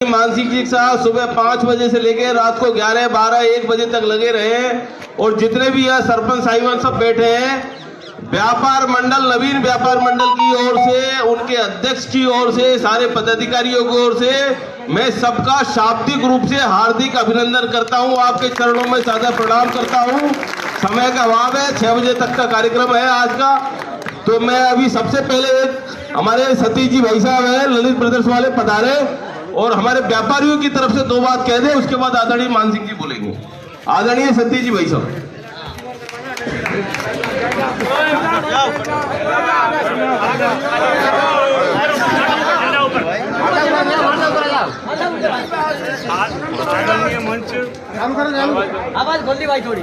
मानसिंह जी के साथ सुबह 5 बजे से लेकर रात को 11, 12, 1 बजे तक लगे रहे। और जितने भी यहाँ सरपंच साहिबान सब बैठे हैं, व्यापार मंडल, नवीन व्यापार मंडल की ओर से, उनके अध्यक्ष की ओर से, सारे पदाधिकारियों की ओर से मैं सबका शाब्दिक रूप से हार्दिक अभिनंदन करता हूं। आपके चरणों में सादर प्रणाम करता हूं। समय का अभाव है, 6 बजे तक का कार्यक्रम है आज का। तो मैं अभी सबसे पहले हमारे सतीश जी भाई साहब है, ललित ब्रदर्स वाले पधारे, और हमारे व्यापारियों की तरफ से 2 बात कह दे, उसके बाद आदरणीय मानसिंह जी बोलेंगे। आदरणीय सतीश जी भाई साहब। आवाज बोल दी भाई थोड़ी।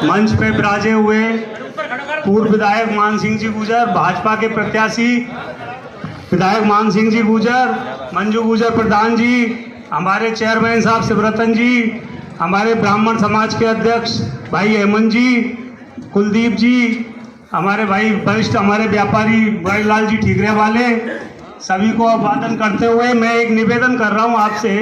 मंच पे विराजे हुए पूर्व विधायक मानसिंह जी गुजर, भाजपा के प्रत्याशी विधायक मानसिंह जी गुजर, मंजू गुजर प्रधान जी, हमारे चेयरमैन साहब शिवरतन जी, हमारे ब्राह्मण समाज के अध्यक्ष भाई हेमंत जी, कुलदीप जी, हमारे भाई वरिष्ठ हमारे व्यापारी बड़ेलाल जी ठीकरे वाले, सभी को अभिवादन करते हुए मैं एक निवेदन कर रहा हूं आपसे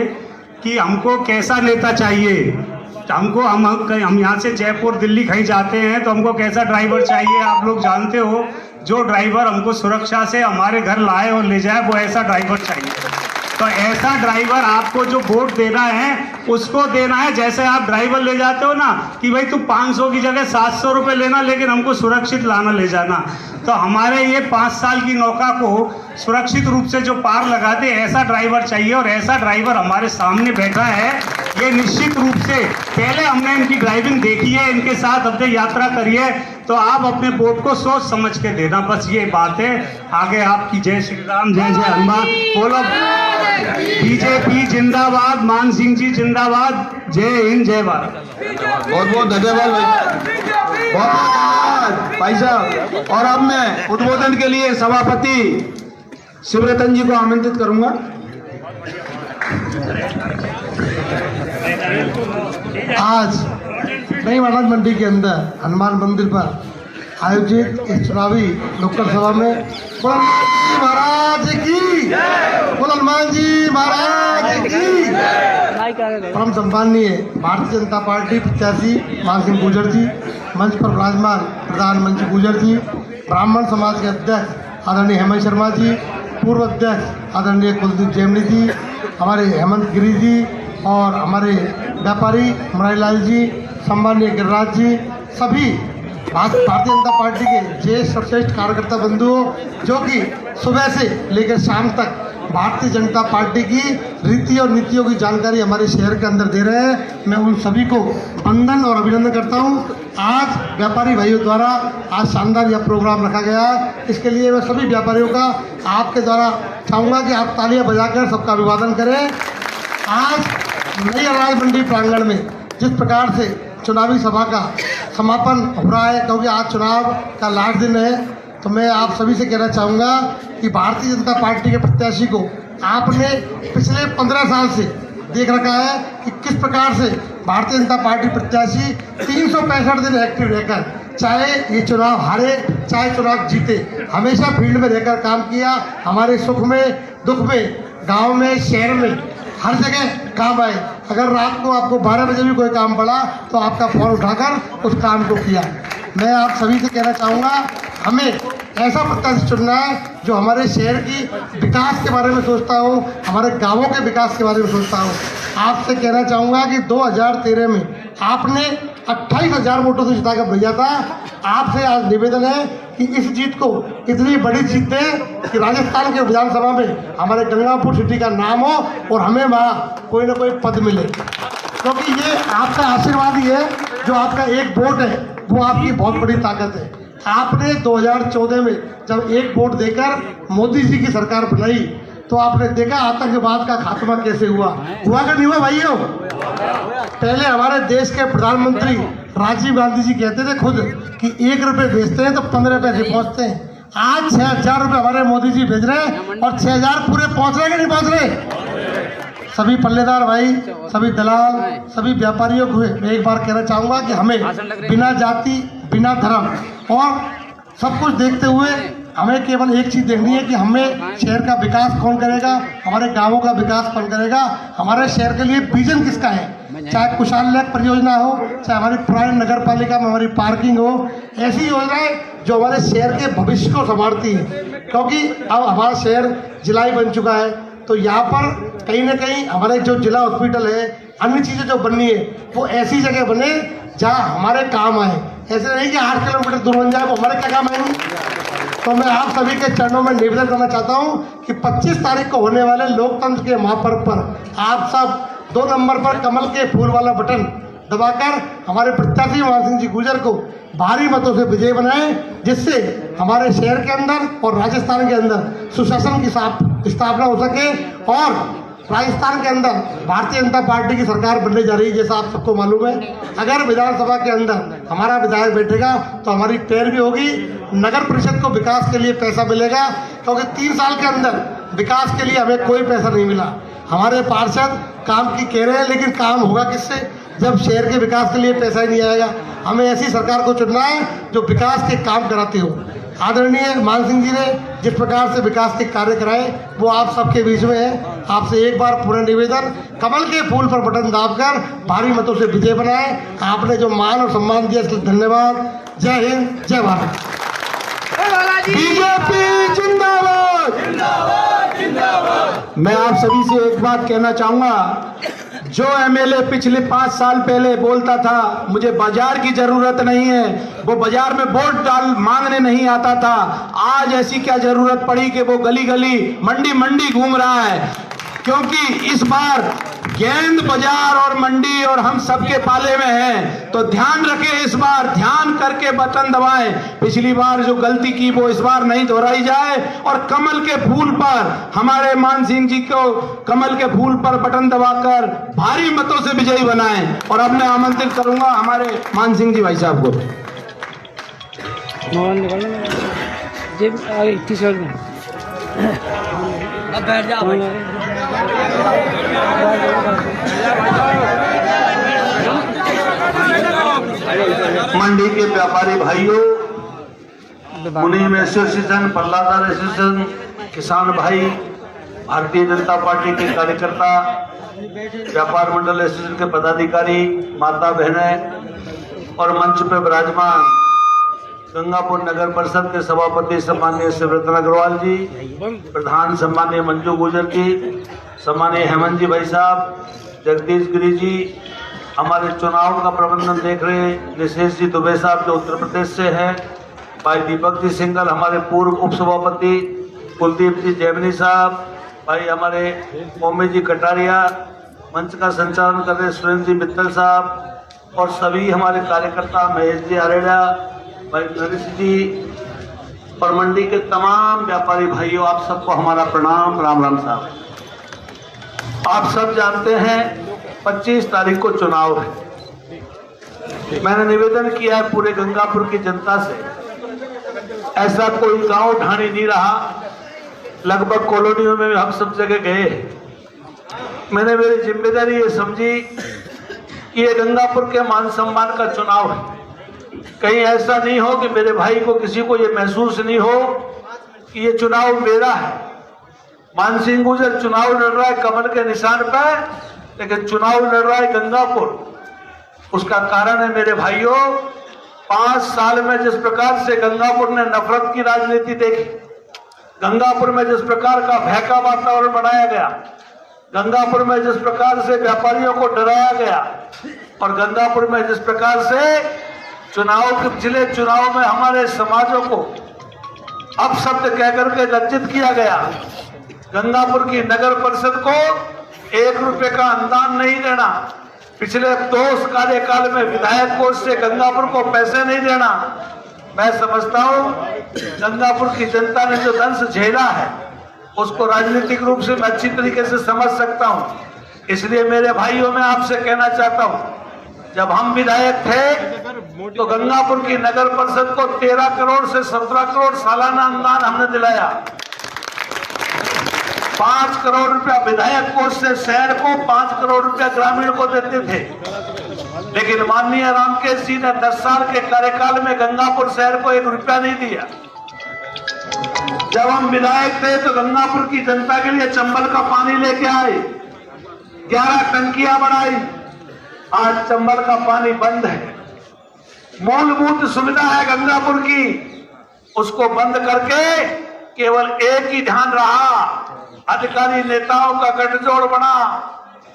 कि हमको कैसा नेता चाहिए। हमको हम यहाँ से जयपुर दिल्ली कहीं जाते हैं तो हमको कैसा ड्राइवर चाहिए, आप लोग जानते हो। जो ड्राइवर हमको सुरक्षा से हमारे घर लाए और ले जाए, वो ऐसा ड्राइवर चाहिए। तो ऐसा ड्राइवर आपको जो वोट देना है उसको देना है। जैसे आप ड्राइवर ले जाते हो ना कि भाई तू 500 की जगह 700 रुपये लेना, लेकिन हमको सुरक्षित लाना ले जाना। तो हमारे ये 5 साल की नौका को सुरक्षित रूप से जो पार लगाते, ऐसा ड्राइवर चाहिए। और ऐसा ड्राइवर हमारे सामने बैठा है, ये निश्चित रूप से पहले हमने इनकी ड्राइविंग देखी है, इनके साथ अपने यात्रा करिए, तो आप अपने वोट को सोच समझ के देना। बस ये बात है। आगे आपकी जय श्री राम, जय जय हनुमान बोलो। बीजेपी जिंदाबाद, मानसिंह जी जिंदाबाद, जय हिंद, जय भारत। बहुत बहुत धन्यवाद भाई, बहुत धन्यवाद भाई साहब। और अब मैं उद्बोधन के लिए सभापति शिवरतन जी को आमंत्रित करूंगा। आज नई महाराज मंडी के अंदर हनुमान मंदिर पर आयोजित इस चुनावी नुक्कड़ सभा में महाराज की, हनुमान जी महाराज की, परम सम्माननीय भारतीय जनता पार्टी प्रत्याशी मानसिंह गुजर जी, मंच पर विराजमान प्रधान मंत्री गुजर जी, ब्राह्मण समाज के अध्यक्ष आदरणीय हेमंत शर्मा जी, पूर्व अध्यक्ष आदरणीय कुलदीप जेमनी जी, हमारे हेमंत गिरी जी, और हमारे व्यापारी मुरारीलाल जी, सम्माननीय गिरिराज जी, सभी भारतीय जनता पार्टी के ज्येष्ठ सर्वश्रेष्ठ कार्यकर्ता बंधुओं, जो कि सुबह से लेकर शाम तक भारतीय जनता पार्टी की रीति और नीतियों की जानकारी हमारे शहर के अंदर दे रहे हैं, मैं उन सभी को वंदन और अभिनंदन करता हूं। आज व्यापारी भाइयों द्वारा आज शानदार यह प्रोग्राम रखा गया है, इसके लिए मैं सभी व्यापारियों का आपके द्वारा चाहूँगा कि आप तालियां बजाकर सबका अभिवादन करें। आज नई अनाज मंडी प्रांगण में जिस प्रकार से चुनावी सभा का समापन हो रहा है, क्योंकि आज चुनाव का लास्ट दिन है, तो मैं आप सभी से कहना चाहूँगा कि भारतीय जनता पार्टी के प्रत्याशी को आपने पिछले 15 साल से देख रखा है कि किस प्रकार से भारतीय जनता पार्टी प्रत्याशी 365 दिन एक्टिव रहकर, चाहे ये चुनाव हारे चाहे चुनाव जीते, हमेशा फील्ड में रहकर काम किया। हमारे सुख में दुख में, गाँव में शहर में, हर जगह काम आए। अगर रात को आपको 12 बजे भी कोई काम पड़ा तो आपका फोन उठाकर उस काम को किया। मैं आप सभी से कहना चाहूँगा, हमें ऐसा प्रत्याशी चुनना है जो हमारे शहर की विकास के बारे में सोचता हो, हमारे गांवों के विकास के बारे में सोचता हो। आपसे कहना चाहूँगा कि 2013 में आपने 28,000 वोटों से जिता कर भेजा था। आपसे आज निवेदन है कि इस जीत को इतनी बड़ी जीत दें कि राजस्थान के विधानसभा में हमारे गंगापुर सिटी का नाम हो और हमें वहाँ कोई ना कोई पद मिले, क्योंकि ये आपका आशीर्वाद ही है। जो आपका एक वोट है वो आपकी बहुत बड़ी ताकत है। आपने 2014 में जब एक वोट देकर मोदी जी की सरकार बनाई तो आपने देखा आतंकवाद का खात्मा कैसे हुआ कि नहीं हुआ भाइयों। पहले हमारे देश के प्रधानमंत्री राजीव गांधी जी कहते थे खुद कि 1 रुपये भेजते हैं तो 15 पैसे पहुंचते हैं। आज 6,000 रुपये हमारे मोदी जी भेज रहे हैं और 6,000 पूरे पहुंच रहे हैं कि नहीं पहुंच रहे। सभी पल्लेदार भाई, सभी दलाल, सभी व्यापारियों को मैं एक बार कहना चाहूँगा कि हमें बिना जाति, बिना धर्म और सब कुछ देखते हुए हमें केवल एक चीज़ देखनी है कि हमें शहर का विकास कौन करेगा, हमारे गांवों का विकास कौन करेगा, हमारे शहर के लिए विजन किसका है। चाहे कुशाल लेक परियोजना हो, चाहे हमारी पुरानी नगर पालिका में हमारी पार्किंग हो, ऐसी योजनाएं जो हमारे शहर के भविष्य को संवारती है। क्योंकि अब हमारा शहर जिला बन चुका है, तो यहाँ पर कहीं ना कहीं हमारे जो जिला हॉस्पिटल है, अन्य चीज़ें जो बननी है वो ऐसी जगह बने जहाँ हमारे काम आए। ऐसे नहीं कि 8 किलोमीटर दूर बन जाए, वो हमारे क्या काम आएंगे। तो मैं आप सभी के चरणों में निवेदन करना चाहता हूँ कि 25 तारीख को होने वाले लोकतंत्र के महापर्व पर आप सब 2 नंबर पर कमल के फूल वाला बटन दबाकर हमारे प्रत्याशी मान सिंह जी गुर्जर को भारी मतों से विजयी बनाएं, जिससे हमारे शहर के अंदर और राजस्थान के अंदर सुशासन की स्थापना हो सके और राजस्थान के अंदर भारतीय जनता पार्टी की सरकार बनने जा रही है। जैसा आप सबको मालूम है, अगर विधानसभा के अंदर हमारा विधायक बैठेगा तो हमारी पैरवी होगी, नगर परिषद को विकास के लिए पैसा मिलेगा। क्योंकि 3 साल के अंदर विकास के लिए हमें कोई पैसा नहीं मिला। हमारे पार्षद काम की कह रहे हैं, लेकिन काम होगा किससे जब शहर के विकास के लिए पैसा ही नहीं आएगा। हमें ऐसी सरकार को चुनना है जो विकास के काम कराते हो। आदरणीय मान सिंह जी ने जिस प्रकार से विकास के कार्य कराए वो आप सबके बीच में है। आपसे एक बार पूर्ण निवेदन, कमल के फूल पर बटन दाबकर भारी मतों से विजय बनाए। आपने जो मान और सम्मान दिया इसके लिए धन्यवाद। जय हिंद, जय भारत। बीजेपी जिंदाबाद, जिंदाबाद, जिंदाबाद। मैं आप सभी से एक बात कहना चाहूंगा, जो एमएलए पिछले 5 साल पहले बोलता था मुझे बाजार की जरूरत नहीं है, वो बाजार में वोट डाल मांगने नहीं आता था, आज ऐसी क्या जरूरत पड़ी कि वो गली गली मंडी मंडी घूम रहा है। क्योंकि इस बार गेंद बाजार और मंडी और हम सबके पाले में है, तो ध्यान रखें, इस बार ध्यान करके बटन दबाएं। पिछली बार जो गलती की वो इस बार नहीं दोहराई जाए और कमल के फूल पर हमारे मान सिंह जी को कमल के फूल पर बटन दबाकर भारी मतों से विजयी बनाएं। और अब मैं आमंत्रित करूंगा हमारे मान सिंह जी भाई साहब को। अब बैठ जा भाई। मंडी के व्यापारी भाइयों, मुनीम एसोसिएशन, पल्लादार एसोसिएशन, किसान भाई, भारतीय जनता पार्टी के कार्यकर्ता, व्यापार मंडल एसोसिएशन के पदाधिकारी, माता बहनें और मंच पे विराजमान गंगापुर नगर परिषद के सभापति सम्माननीय शिवरत्न अग्रवाल जी, प्रधान सम्माननीय मंजू गुर्जर जी, सम्माननीय हेमंत जी भाई साहब, जगदीश गिरी जी, हमारे चुनाव का प्रबंधन देख रहे निशेष जी दुबे साहब जो उत्तर प्रदेश से हैं, भाई दीपक जी सिंगल, हमारे पूर्व उप सभापति कुलदीप जी जैमिनी साहब, भाई हमारे मोमी जी कटारिया, मंच का संचालन कर रहे सुरेंद्र जी मित्तल साहब और सभी हमारे कार्यकर्ता महेश जी आरेड़ा, भाई नरेश जी और मंडी के तमाम व्यापारी भाइयों, आप सबको हमारा प्रणाम, राम राम साहब। आप सब जानते हैं 25 तारीख को चुनाव है। मैंने निवेदन किया है पूरे गंगापुर की जनता से, ऐसा कोई गांव ढाणी नहीं रहा, लगभग कॉलोनियों में हम सब जगह गए। मैंने मेरी जिम्मेदारी ये समझी कि ये गंगापुर के मान सम्मान का चुनाव है। कहीं ऐसा नहीं हो कि मेरे भाई को किसी को ये महसूस नहीं हो कि ये चुनाव मेरा है। मान सिंह गुर्जर चुनाव लड़ रहा है कमल के निशान पर, लेकिन चुनाव लड़ रहा है गंगापुर। उसका कारण है मेरे भाइयों, 5 साल में जिस प्रकार से गंगापुर ने नफरत की राजनीति देखी, गंगापुर में जिस प्रकार का भय का वातावरण बनाया गया, गंगापुर में जिस प्रकार से व्यापारियों को डराया गया और गंगापुर में जिस प्रकार से चुनाव के पिछले चुनाव में हमारे समाजों को अपशब्द कहकर के लज्जित किया गया, गंगापुर की नगर परिषद को 1 रुपए का अनुदान नहीं देना, पिछले 2 कार्यकाल में विधायक कोष से गंगापुर को पैसे नहीं देना, मैं समझता हूं गंगापुर की जनता ने जो दंश झेला है उसको राजनीतिक रूप से मैं अच्छी तरीके से समझ सकता हूं। इसलिए मेरे भाइयों, मैं आपसे कहना चाहता हूं, जब हम विधायक थे तो गंगापुर की नगर परिषद को 13 करोड़ से 17 करोड़ सालाना अनुदान हमने दिलाया। 5 करोड़ रुपया विधायक कोष से शहर को, 5 करोड़ रुपया ग्रामीण को देते थे। लेकिन माननीय रामकेश जी ने 10 साल के कार्यकाल में गंगापुर शहर को 1 रुपया नहीं दिया। जब हम विधायक थे तो गंगापुर की जनता के लिए चंबल का पानी लेके आए, 11 टंकियां बढ़ाई। आज चंबल का पानी बंद है। मूलभूत सुविधा है गंगापुर की, उसको बंद करके केवल एक ही ध्यान रहा, अधिकारी नेताओं का गठजोड़ बना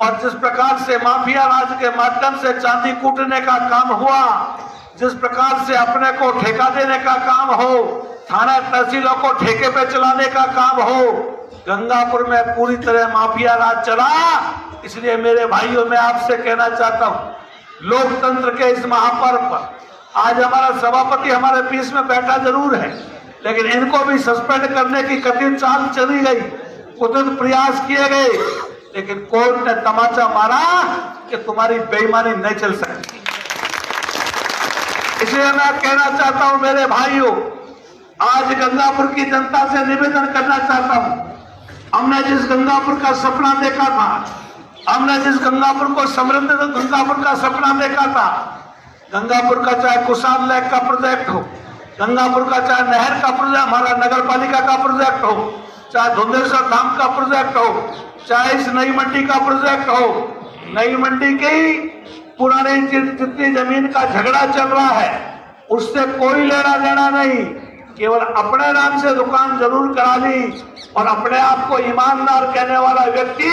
और जिस प्रकार से माफिया राज के माध्यम से चांदी कूटने का काम हुआ, जिस प्रकार से अपने को ठेका देने का काम हो, थाना तहसीलों को ठेके पे चलाने का काम हो, गंगापुर में पूरी तरह माफिया राज चला। इसलिए मेरे भाइयों, मैं आपसे कहना चाहता हूं, लोकतंत्र के इस महापर्व पर आज हमारा सभापति हमारे बीच में बैठा जरूर है, लेकिन इनको भी सस्पेंड करने की कठिन चाल चली गई, उचित प्रयास किए गए, लेकिन कोर्ट ने तमाचा मारा कि तुम्हारी बेईमानी नहीं चल सकती। इसलिए मैं कहना चाहता हूं मेरे भाइयों, आज गंगापुर की जनता से निवेदन करना चाहता हूं, हमने जिस गंगापुर का सपना देखा था, हमने जिस गंगापुर को समृद्ध गंगापुर का सपना देखा था, गंगापुर का चाहे कुशाल लेक का प्रोजेक्ट हो, गंगापुर का चाहे नहर का प्रोजेक्ट, हमारा नगर पालिका का प्रोजेक्ट हो, चाहे धुंधेश्वर धाम का प्रोजेक्ट हो, चाहे इस नई मंडी का प्रोजेक्ट हो, नई मंडी की पुरानी जितनी जमीन का झगड़ा चल रहा है उससे कोई लेना देना नहीं, केवल अपने नाम से दुकान जरूर करा ली और अपने आप को ईमानदार कहने वाला व्यक्ति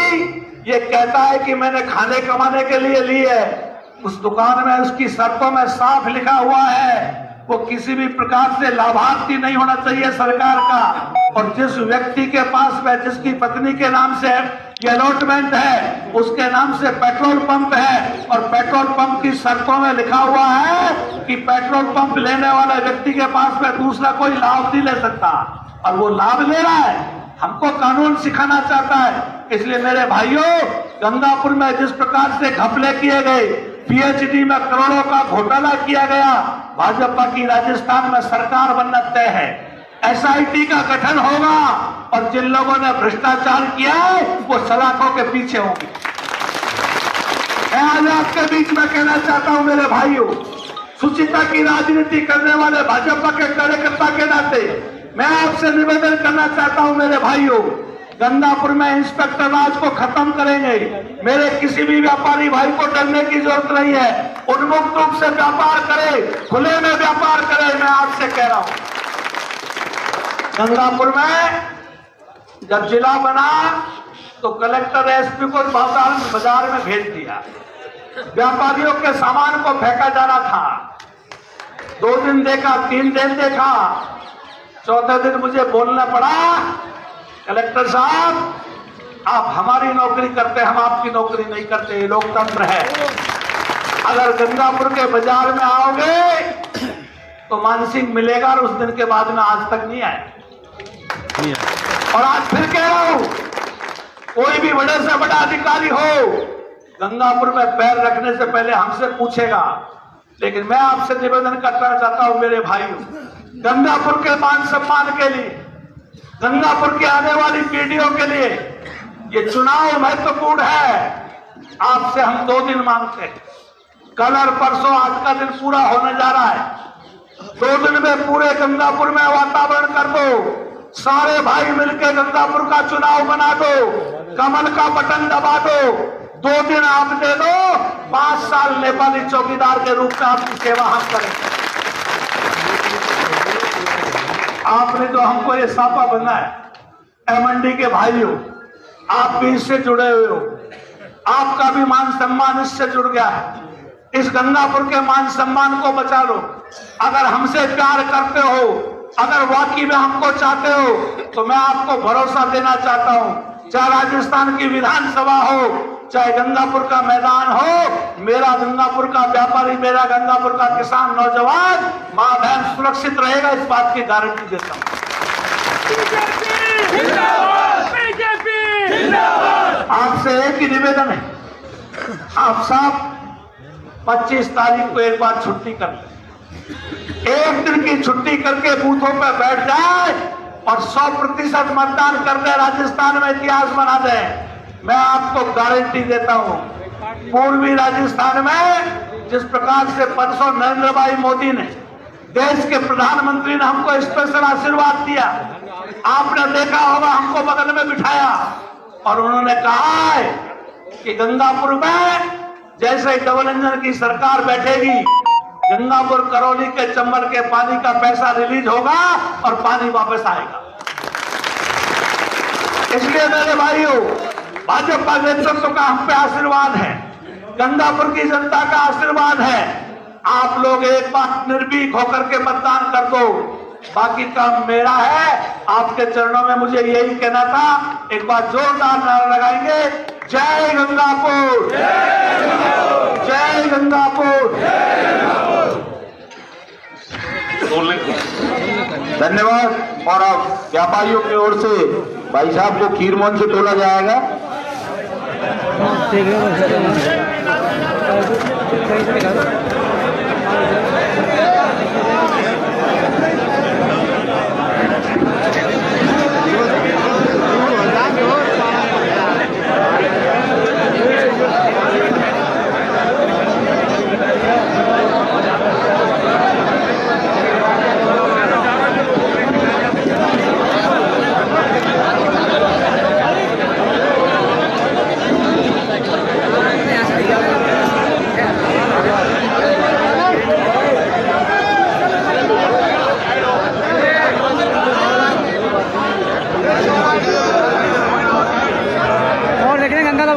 ये कहता है कि मैंने खाने कमाने के लिए ली है, उस दुकान में उसकी शर्तों में साफ लिखा हुआ है वो किसी भी प्रकार से लाभार्थी नहीं होना चाहिए सरकार का, और जिस व्यक्ति के पास में जिसकी पत्नी के नाम से ये अलॉटमेंट है उसके नाम से पेट्रोल पंप है और पेट्रोल पंप की शर्तों में लिखा हुआ है कि पेट्रोल पंप लेने वाले व्यक्ति के पास में दूसरा कोई लाभ नहीं ले सकता, और वो लाभ ले रहा है, हमको कानून सिखाना चाहता है। इसलिए मेरे भाइयों, गंगापुर में जिस प्रकार से घपले किए गए, पीएचडी में करोड़ों का घोटाला किया गया, भाजपा की राजस्थान में सरकार बनना तय है, एसआईटी का गठन होगा और जिन लोगों ने भ्रष्टाचार किया है वो सलाखों के पीछे होंगे। मैं आज आपके बीच में कहना चाहता हूं मेरे भाइयों, सुचिता की राजनीति करने वाले भाजपा के कार्यकर्ता के नाते मैं आपसे निवेदन करना चाहता हूं मेरे भाइयों, गंगापुर में इंस्पेक्टर राज को खत्म करेंगे। मेरे किसी भी व्यापारी भाई को डरने की जरूरत नहीं है, उन्मुक्त रूप से व्यापार करे, खुले में व्यापार करे। मैं आपसे कह रहा हूं, गंगापुर में जब जिला बना तो कलेक्टर एसपी को बाजार में भेज दिया, व्यापारियों के सामान को फेंका जा रहा था। 2 दिन देखा, 3 दिन देखा, चौथे दिन मुझे बोलना पड़ा, कलेक्टर साहब आप हमारी नौकरी करते, हम आपकी नौकरी नहीं करते, ये लोकतंत्र है। अगर गंगापुर के बाजार में आओगे तो मानसिंह मिलेगा, और उस दिन के बाद में आज तक नहीं आया। और आज फिर कह रहा हूं, कोई भी बड़े से बड़ा अधिकारी हो, गंगापुर में पैर रखने से पहले हमसे पूछेगा। लेकिन मैं आपसे निवेदन करना चाहता हूं मेरे भाइयों, गंगापुर के मान सम्मान के लिए, गंगापुर के आने वाली पीढ़ियों के लिए ये चुनाव महत्वपूर्ण है। आपसे हम 2 दिन मांगते हैं, कल और परसों, आज का दिन पूरा होने जा रहा है। 2 दिन में पूरे गंगापुर में वातावरण कर दो, सारे भाई मिलकर गंगापुर का चुनाव बना दो, कमल का बटन दबा दो। 2 दिन आप दे दो, 5 साल नेपाली चौकीदार के रूप में आपकी सेवा हम करेंगे। आपने तो हमको ये सापा बना है। मंडी के भाइयों, आप भी इससे जुड़े हुए हो, आपका भी मान सम्मान इससे जुड़ गया है। इस गंगापुर के मान सम्मान को बचा लो। अगर हमसे प्यार करते हो, अगर वाकई में हमको चाहते हो, तो मैं आपको भरोसा देना चाहता हूं, चाहे राजस्थान की विधानसभा हो, चाहे गंगापुर का मैदान हो, मेरा गंगापुर का व्यापारी, मेरा गंगापुर का किसान, नौजवान, मां बहन सुरक्षित रहेगा, इस बात की गारंटी देता हूं। आपसे एक ही निवेदन है, आप सब 25 तारीख को एक बार छुट्टी कर लें, एक दिन की छुट्टी करके बूथों पर बैठ जाए और 100% मतदान कर दे, राजस्थान में इतिहास बना दे। मैं आपको गारंटी देता हूं, पूर्वी राजस्थान में जिस प्रकार से परसों नरेंद्र भाई मोदी ने, देश के प्रधानमंत्री ने हमको स्पेशल आशीर्वाद दिया, आपने देखा होगा हमको बगल में बिठाया और उन्होंने कहा है कि गंगापुर में जैसे डबल इंजन की सरकार बैठेगी, गंगापुर करौली के चंबल के पानी का पैसा रिलीज होगा और पानी वापस आएगा। इसलिए मेरे भाइयों, भाजपा नेतृत्व का हम पे आशीर्वाद है, गंगापुर की जनता का आशीर्वाद है। आप लोग एक बार निर्भीक होकर के मतदान कर दो, बाकी काम मेरा है। आपके चरणों में मुझे यही कहना था। एक बार जोरदार नारा लगाएंगे, जय गंगापुर, जय गंगापुर। धन्यवाद। और अब व्यापारियों की ओर से भाई साहब को खीरमोहन से तोला जाएगा।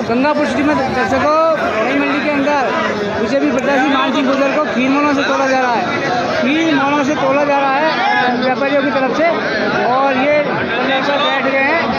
गंगापुर सिटी में दर्शकों नई मंडी के अंदर बीजेपी प्रत्याशी मान सिंह गुर्जर को खीरमोहनों से तोला जा रहा है। खीरमोहनों से तोला जा रहा है व्यापारियों की तरफ से, और ये बैठ गए हैं।